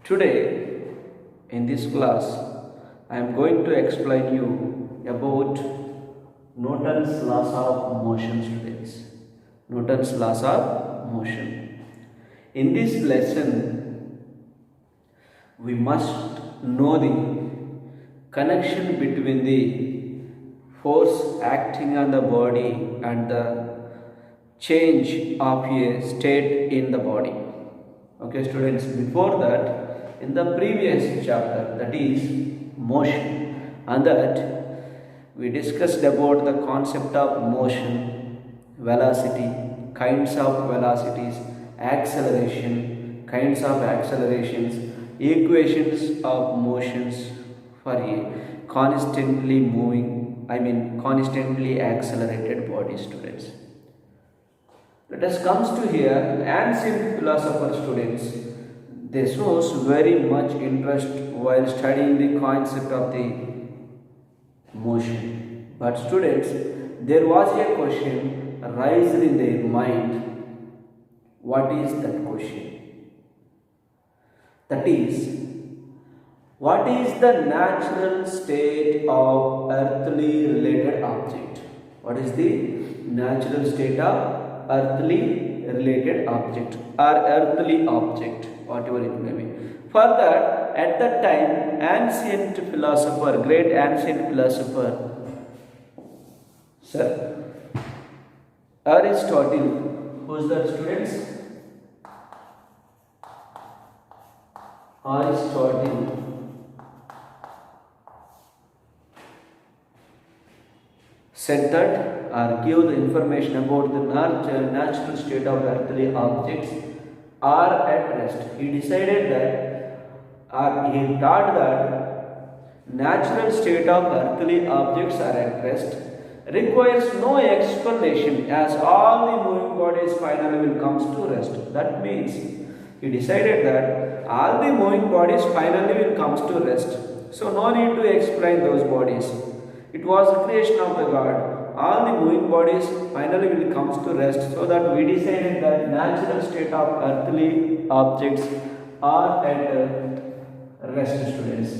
Today, in this class, I am going to explain you about Newton's laws of motion, students. Newton's laws of motion. In this lesson, we must know the connection between the force acting on the body and the change of a state in the body. Okay, students, before that, in the previous chapter, that is motion, and that we discussed about the concept of motion, velocity, kinds of velocities, acceleration, kinds of accelerations, equations of motions for a constantly accelerated body, students. Let us comes to here, ancient philosopher, students, they shows very much interest while studying the concept of the motion. But students, there was a question raised in their mind. What is that question? That is, what is the natural state of earthly related object? What is the natural state of earthly related object or earthly object, whatever it may be? For that, at that time, great ancient philosopher, Sir Aristotle, who is that, students? Aristotle said that or give the information about the natural state of earthly objects are at rest. He decided that, or he taught that natural state of earthly objects are at rest requires no explanation, as all the moving bodies finally will comes to rest. That means he decided that all the moving bodies finally will comes to rest. So no need to explain those bodies. It was the creation of the God. All the moving bodies finally will comes to rest. So that we decided that natural state of earthly objects are at rest, students.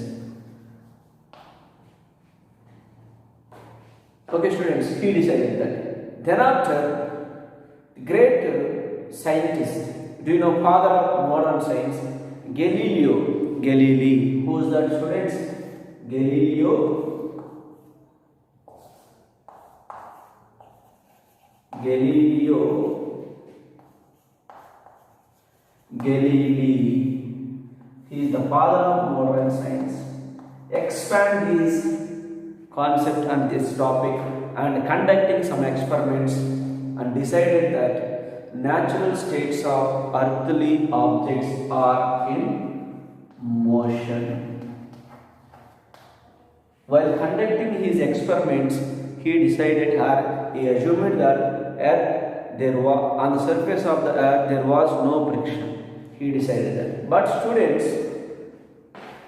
Okay, students, he decided that. Then after, great scientist, do you know father of modern science? Galileo Galilei. Who is that, students? Galileo Galilei. He is the father of modern science. Expand his concept on this topic and conducting some experiments and decided that natural states of earthly objects are in motion. While conducting his experiments, he decided or he assumed that on the surface of the earth there was no friction. He decided that. But students,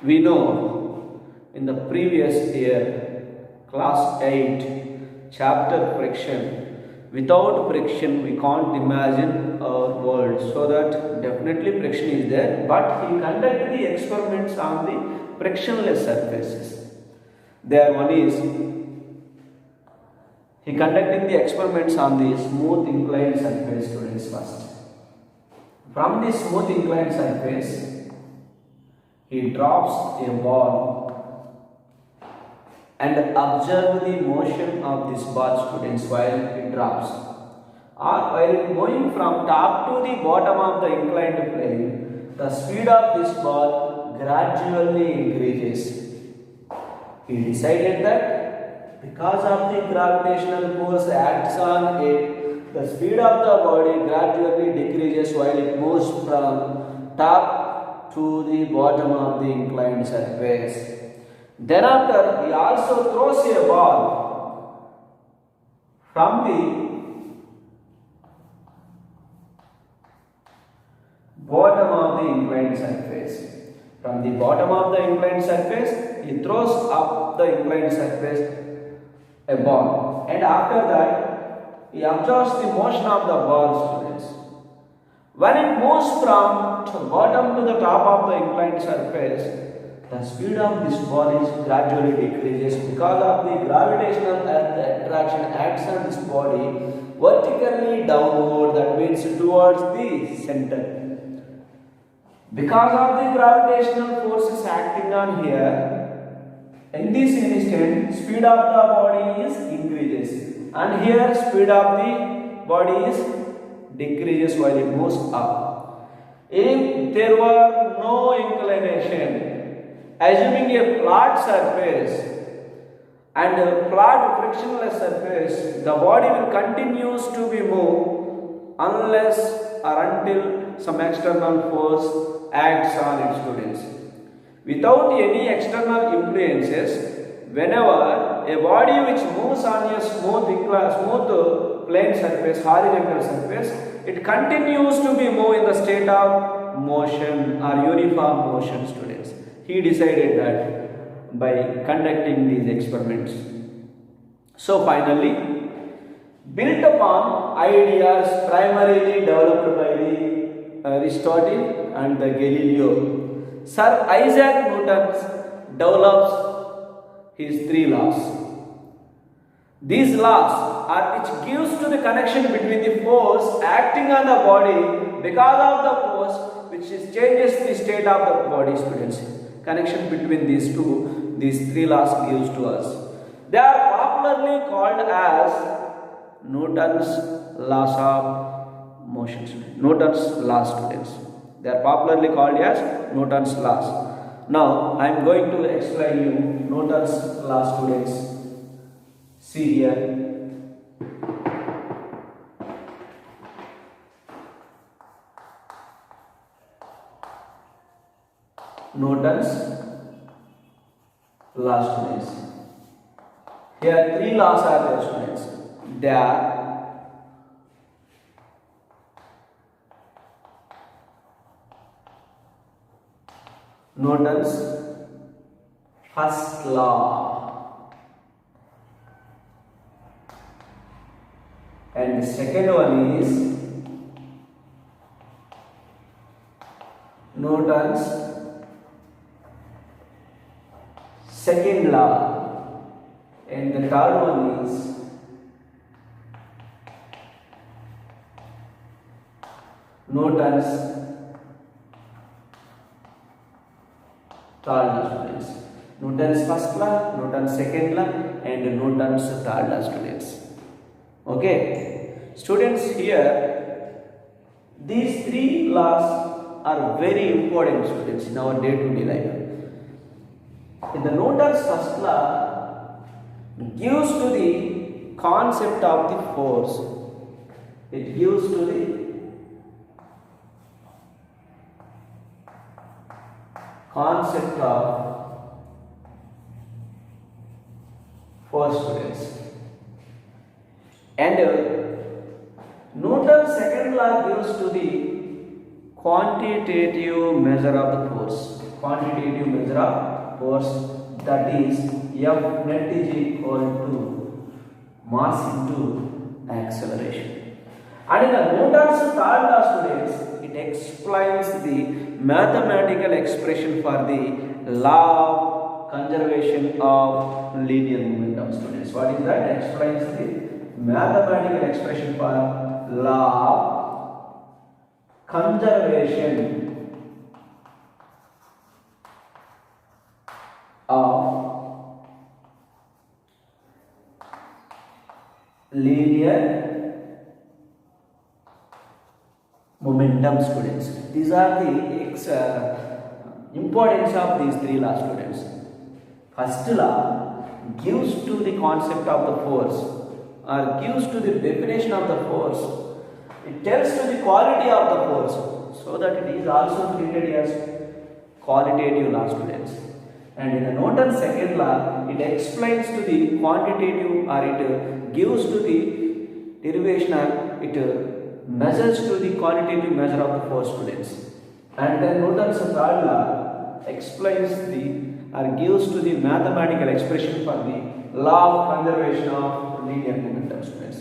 we know in the previous year, class 8, chapter friction, without friction we can't imagine our world. So that definitely friction is there, but he conducted the experiments on the frictionless surfaces. There one is, he conducted the experiments on the smooth inclined surface, students, first. From the smooth inclined surface, he drops a ball and observe the motion of this ball, students, while it drops. Or while going from top to the bottom of the inclined plane, the speed of this ball gradually increases. He decided that because of the gravitational force acts on it, the speed of the body gradually decreases while it moves from top to the bottom of the inclined surface. Then after, he also throws a ball from the bottom of the inclined surface. From the bottom of the inclined surface, he throws up the inclined surface a ball, and after that he observes the motion of the ball, students. When it moves from the bottom to the top of the inclined surface, the speed of this ball is gradually decreases because of the gravitational attraction acts on this body vertically downward, that means towards the center. Because of the gravitational forces acting on here, in this instant, speed of the body is increases, and here speed of the body is decreases while it moves up. If there were no inclination, assuming a flat surface and a flat frictionless surface, the body will continues to be moved unless or until some external force acts on its students. Without any external influences, whenever a body which moves on a smooth plane surface, horizontal surface, it continues to be moved in the state of motion or uniform motion, students. He decided that by conducting these experiments. So finally, built upon ideas primarily developed by the Aristotle and the Galileo, Sir Isaac Newton develops his three laws. These laws are which gives to the connection between the force acting on the body because of the force which changes the state of the body, students. Connection between these three laws gives to us. They are popularly called as Newton's laws of motion. Newton's laws, students. They are popularly called as Newton's laws. Now I am going to explain you Newton's laws, students. See here. Newton's laws, students. Here three laws are there, students. They are Newton's first law, and the second one is Newton's second law, and the third one is Newton's third law, students. Newton's first law, Newton's second law, and Newton's third law, students. Okay, students, here these three laws are very important, students, in our day-to-day life. In the Newton's first law gives to the concept of the force. It gives to the concept of force, students. And Newton's second law gives to the quantitative measure of the force. Quantitative measure of force, that is F net is equal to mass into acceleration. And in the Newton's third law, students, it explains the mathematical expression for the law of conservation of linear momentum, students. What is that? It explains the mathematical expression for law of conservation of linear momentum, students. These are the importance of these three laws, students. First law gives to the concept of the force, or gives to the definition of the force. It tells to the quality of the force, so that it is also treated as qualitative law, students. And in the Newton's second law, it explains to the quantitative, or it gives to the derivation, or it measures to the quantitative measure of the force, students. And then Newton's third law explains the, or gives to the mathematical expression for the law of conservation of linear momentum, students.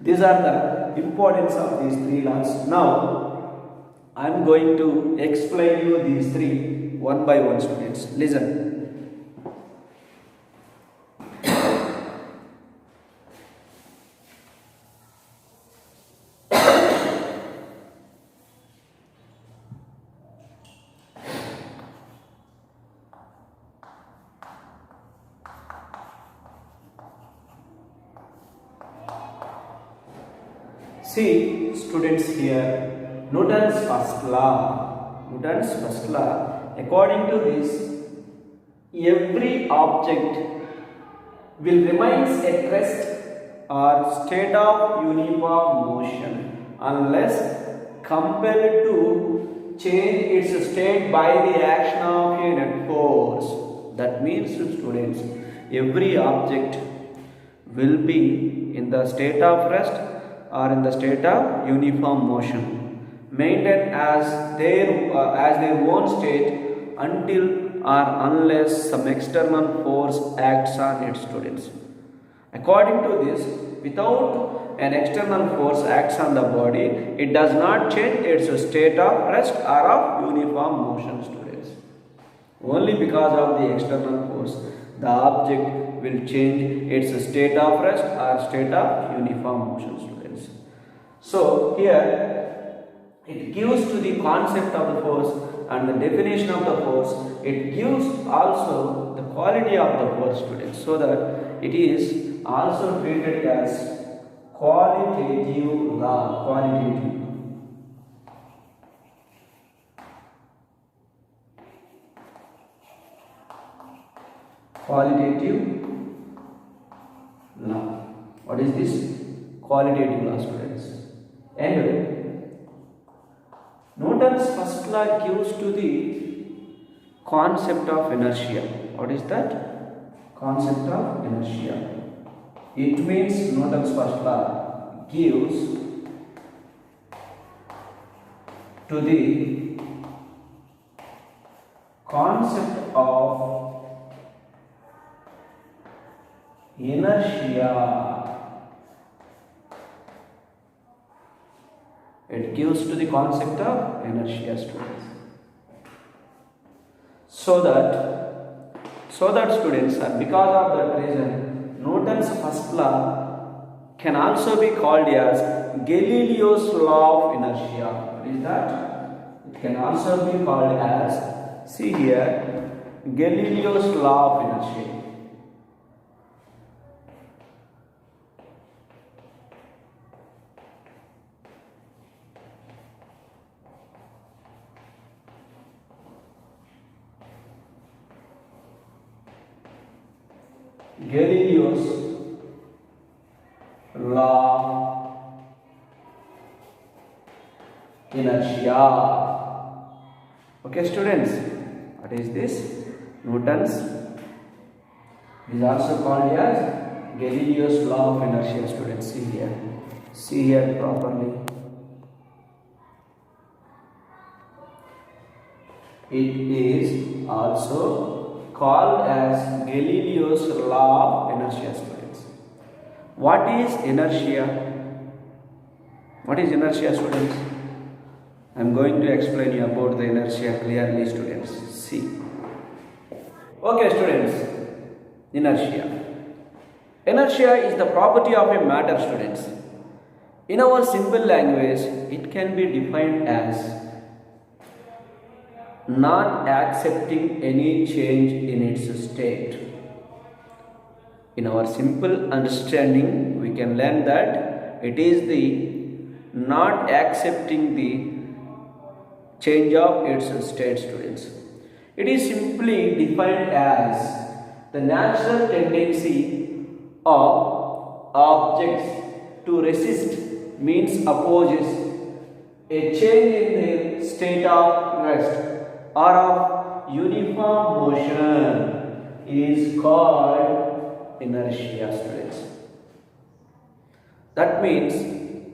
These are the importance of these three laws. Now I am going to explain you these three one by one, students. Listen. See, students, here Newton's first law. Newton's first law. According to this, every object will remain at rest or state of uniform motion unless compelled to change its state by the action of a net force. That means, students, every object will be in the state of rest or in the state of uniform motion, maintain as their own state until or unless some external force acts on its, students. According to this, without an external force acts on the body, it does not change its state of rest or of uniform motion, students. Only because of the external force, the object will change its state of rest or state of uniform motion, students. So here it gives to the concept of the force and the definition of the force. It gives also the quality of the force, students, so that it is also treated as qualitative law. Qualitative law. What is this? Qualitative law, students. And Newton's first law gives to the concept of inertia. What is that? Concept of inertia. It means Newton's first law gives to the concept of inertia. It gives to the concept of inertia, students. So that students, and because of that reason, Newton's first law can also be called as Galileo's law of inertia. What is that? It can also be called as, see here, Galileo's law of inertia. Galileo's law inertia. Okay, students, what is this? Newton's is also called as Galileo's law of inertia, students. See here properly. It is also called as Galileo's law of inertia, students. What is inertia? What is inertia, students? I am going to explain you about the inertia clearly, students. See. Okay, students. Inertia. Inertia is the property of a matter, students. In our simple language, it can be defined as not accepting any change in its state. In our simple understanding, we can learn that it is the not accepting the change of its state, students. It is simply defined as the natural tendency of objects to resist, means opposes a change in their state of rest or of uniform motion is called inertia, students. That means,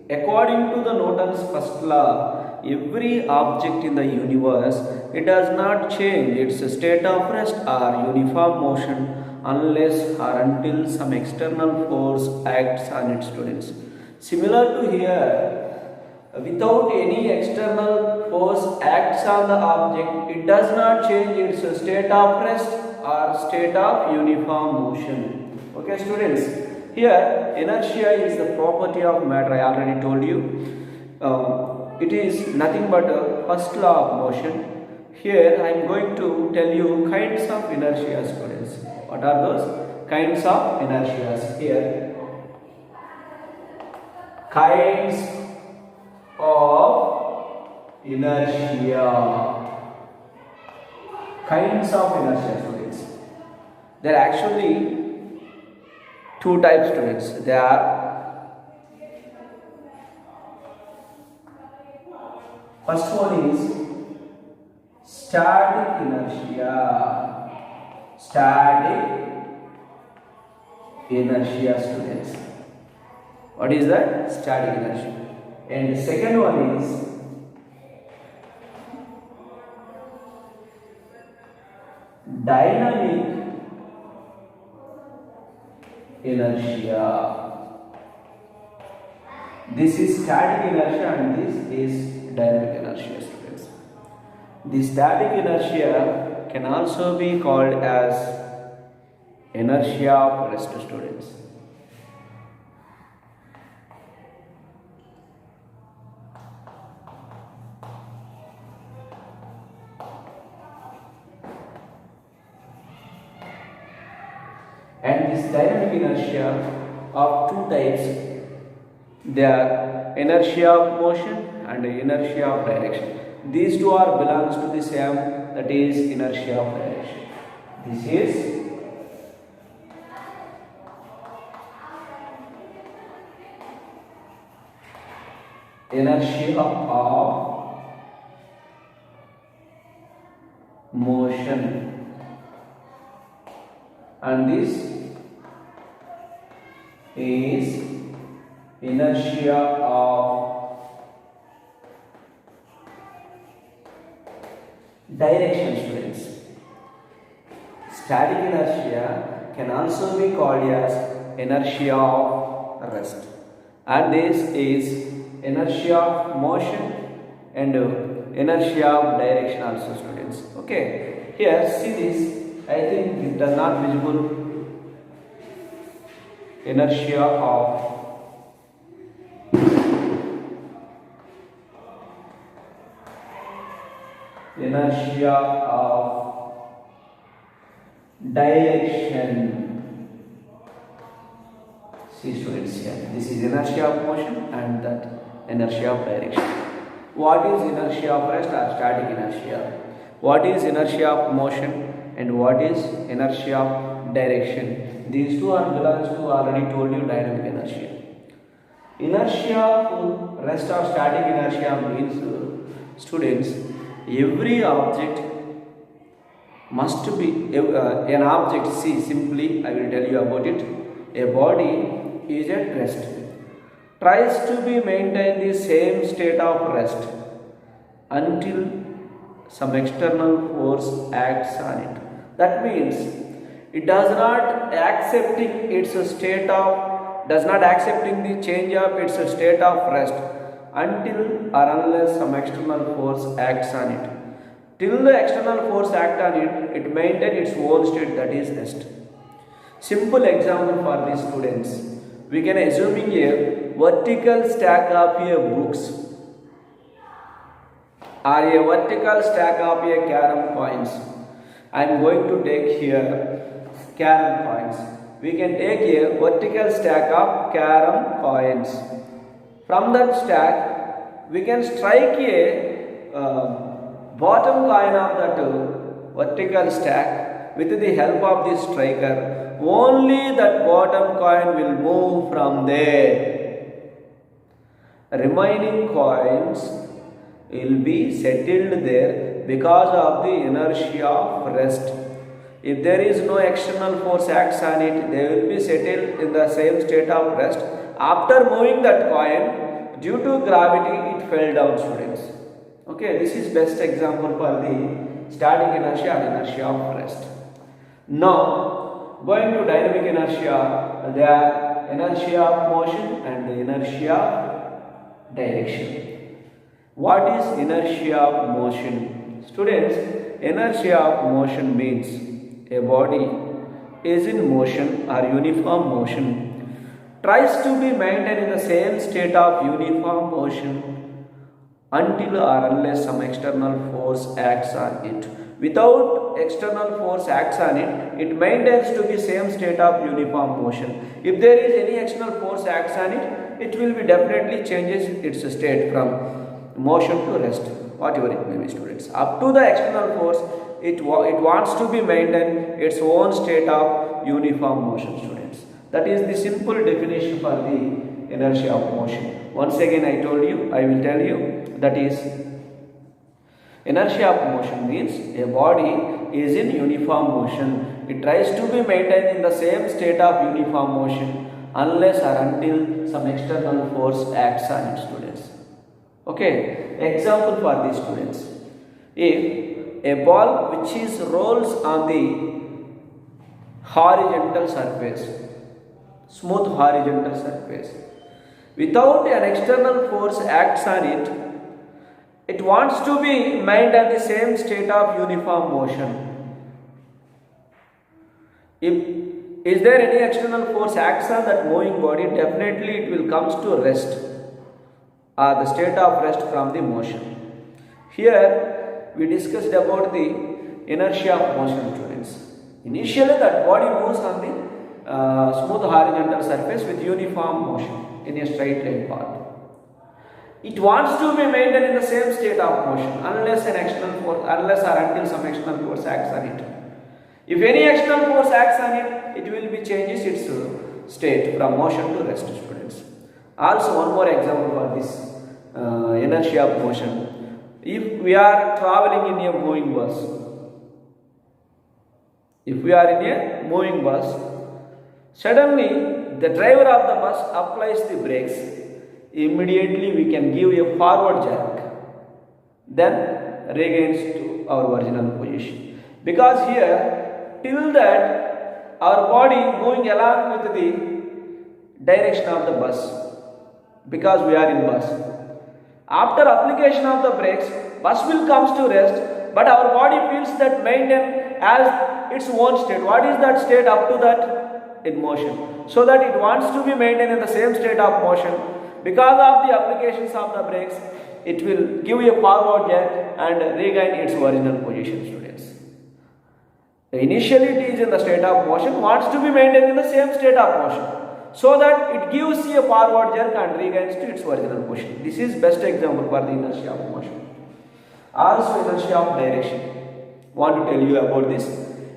according to the Newton's first law, every object in the universe, it does not change its state of rest or uniform motion unless or until some external force acts on its, students. Similar to here, without any external force acts on the object, it does not change its state of rest or state of uniform motion. Okay, students, here inertia is the property of matter. I already told you. It is nothing but a first law of motion. Here I am going to tell you kinds of inertia, students. What are those kinds of inertia? Here, kinds of inertia. Kinds of inertia, students. There are actually two types, students. There are first one is static inertia. Static inertia, students. What is that? Static inertia. And the second one is dynamic inertia. This is static inertia and this is dynamic inertia, students. The static inertia can also be called as inertia of rest, students. And this dynamic inertia of two types. They are inertia of motion and inertia of direction. These two are belongs to the same, that is inertia of direction. This is inertia of motion and this is inertia of direction, students. Static inertia can also be called as inertia of rest, and this is inertia of motion and inertia of direction also, students. Okay, here see this. I think it is not visible. Inertia of direction. See, students, here this is inertia of motion and that inertia of direction. What is inertia of rest or static inertia? What is inertia of motion and what is inertia of direction? These two are belongs to, already told you, dynamic inertia. Inertia of rest or static inertia means, students, every object must be an object. See, simply I will tell you about it. A body is at rest, tries to be maintain the same state of rest until some external force acts on it. That means it does not accepting the change of its state of rest until or unless some external force acts on it. Till the external force act on it, it maintains its own state, that is rest. Simple example for these students. We can assuming a vertical stack of a books or a vertical stack of a carom coins. I am going to take here carom coins. We can take a vertical stack of carom coins. From that stack, we can strike a bottom coin of that vertical stack with the help of this striker. Only that bottom coin will move from there. Remaining coins will be settled there because of the inertia of rest. If there is no external force acts on it, they will be settled in the same state of rest. After moving that coin, due to gravity, it fell down, students. Okay, this is best example for the static inertia and inertia of rest. Now, going to dynamic inertia, there are inertia of motion and the inertia of direction. What is inertia of motion? Students, inertia of motion means a body is in motion or uniform motion tries to be maintained in the same state of uniform motion until or unless some external force acts on it. Without external force acts on it, it maintains to be same state of uniform motion. If there is any external force acts on it, it will be definitely changes its state from motion to rest, whatever it may be, students. Up to the external force, it wants to be maintained its own state of uniform motion, students. That is the simple definition for the inertia of motion. Once again I told you, I will tell you, that is inertia of motion means a body is in uniform motion. It tries to be maintained in the same state of uniform motion unless or until some external force acts on it, students. Okay, example for these students. If a ball which is rolls on the horizontal surface, smooth horizontal surface, without an external force acts on it, it wants to be maintained the same state of uniform motion. If is there any external force acts on that moving body, definitely it will comes to rest, the state of rest from the motion. Here we discussed about the inertia of motion, students. Initially that body moves on the smooth horizontal surface with uniform motion in a straight line path. It wants to be maintained in the same state of motion unless an external force, unless or until some external force acts on it. If any external force acts on it, it will be changes its state from motion to rest, students. Also one more example for this inertia of motion. If we are traveling in a moving bus, suddenly the driver of the bus applies the brakes, immediately we can give a forward jerk, then regains to our original position. Because here, till that, our body moving along with the direction of the bus, because we are in bus. After application of the brakes, bus will comes to rest, but our body feels that maintain as its own state. What is that state up to that? In motion. So that it wants to be maintained in the same state of motion. Because of the applications of the brakes, it will give a forward jerk and regain its original position, students. Initially it is in the state of motion, wants to be maintained in the same state of motion, so that it gives a forward jerk and regains to its original position. This is best example for the inertia of motion. Also inertia of direction. Want to tell you about this.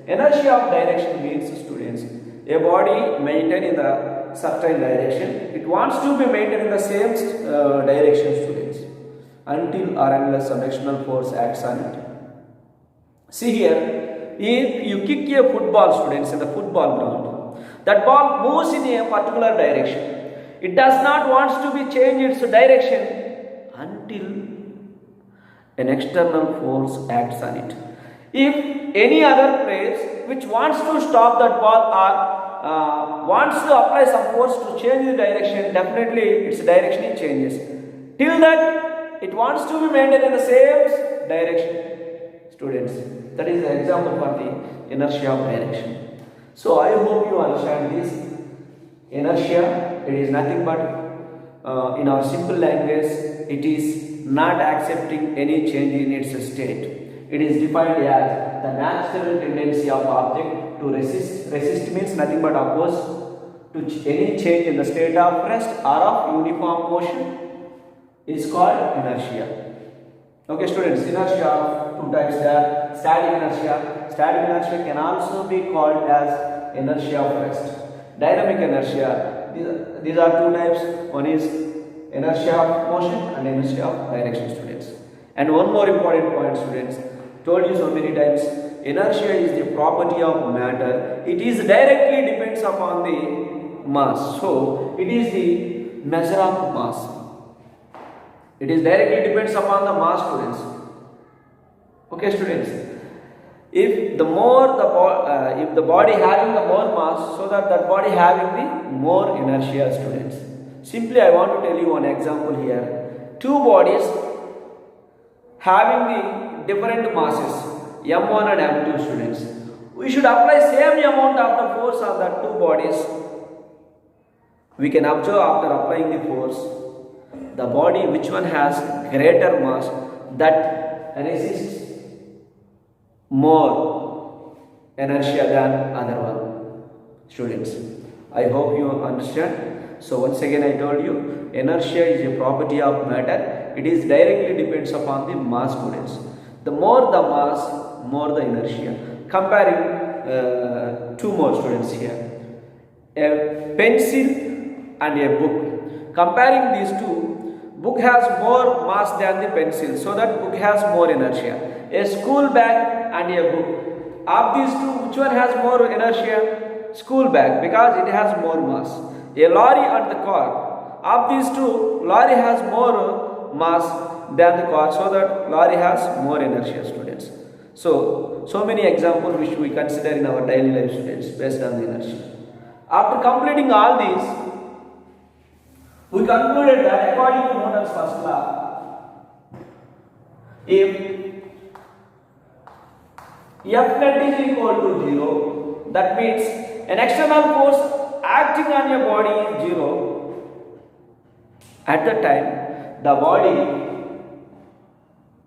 Inertia of direction means, students, a body maintained in the certain direction, it wants to be maintained in the same direction, students, until or unless some external force acts on it. See here, if you kick a football, students, in the football ground, that ball moves in a particular direction. It does not want to be changed its direction until an external force acts on it. If any other place which wants to stop that ball or wants to apply some force to change the direction, definitely its direction changes. Till that, it wants to be maintained in the same direction, students. That is the example for the inertia of direction. So I hope you understand this. Inertia, it is nothing but in our simple language, it is not accepting any change in its state. It is defined as the natural tendency of object to resist. Resist means nothing but oppose to any change in the state of rest or of uniform motion is called inertia. Okay, students, inertia of two types there. Static inertia. Static inertia can also be called as inertia of rest. Dynamic inertia. These are two types. One is inertia of motion and inertia of direction, students. And one more important point, students. Told you so many times, inertia is the property of matter. It is directly depends upon the mass. So it is the measure of mass. It is directly depends upon the mass, students. Okay, students. If the body having the more mass, so that body having the more inertia, students. Simply, I want to tell you one example here. Two bodies having the different masses m1 and m2 students. We should apply same amount of the force on the two bodies. We can observe after applying the force, the body which one has greater mass that resists more inertia than other one. Students, I hope you understand. So once again I told you, inertia is a property of matter. It is directly depends upon the mass, students. The more the mass, more the inertia. Comparing two more students here, a pencil and a book. Comparing these two, book has more mass than the pencil, so that book has more inertia. A school bag and a book. Of these two, which one has more inertia? School bag, because it has more mass. A lorry and the car. Of these two, lorry has more mass than the car, so that lorry has more inertia, students. So many examples which we consider in our daily life, students, based on the inertia. After completing all these, we concluded that according to Newton's first law, if F net is equal to 0, that means an external force acting on your body is 0. At that time, the body,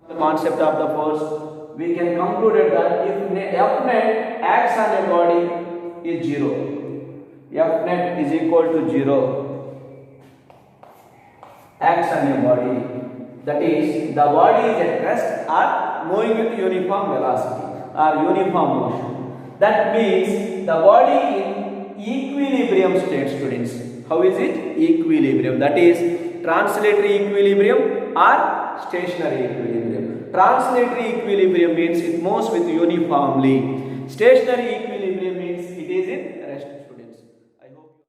the concept of the force, we can conclude that if F net acts on a body is 0, F net is equal to 0, acts on a body, that is, the body is at rest or moving with uniform velocity or uniform motion. That means the body in equilibrium state, students. How is it? Equilibrium. That is translatory equilibrium or stationary equilibrium. Translatory equilibrium means it moves with uniformly. Stationary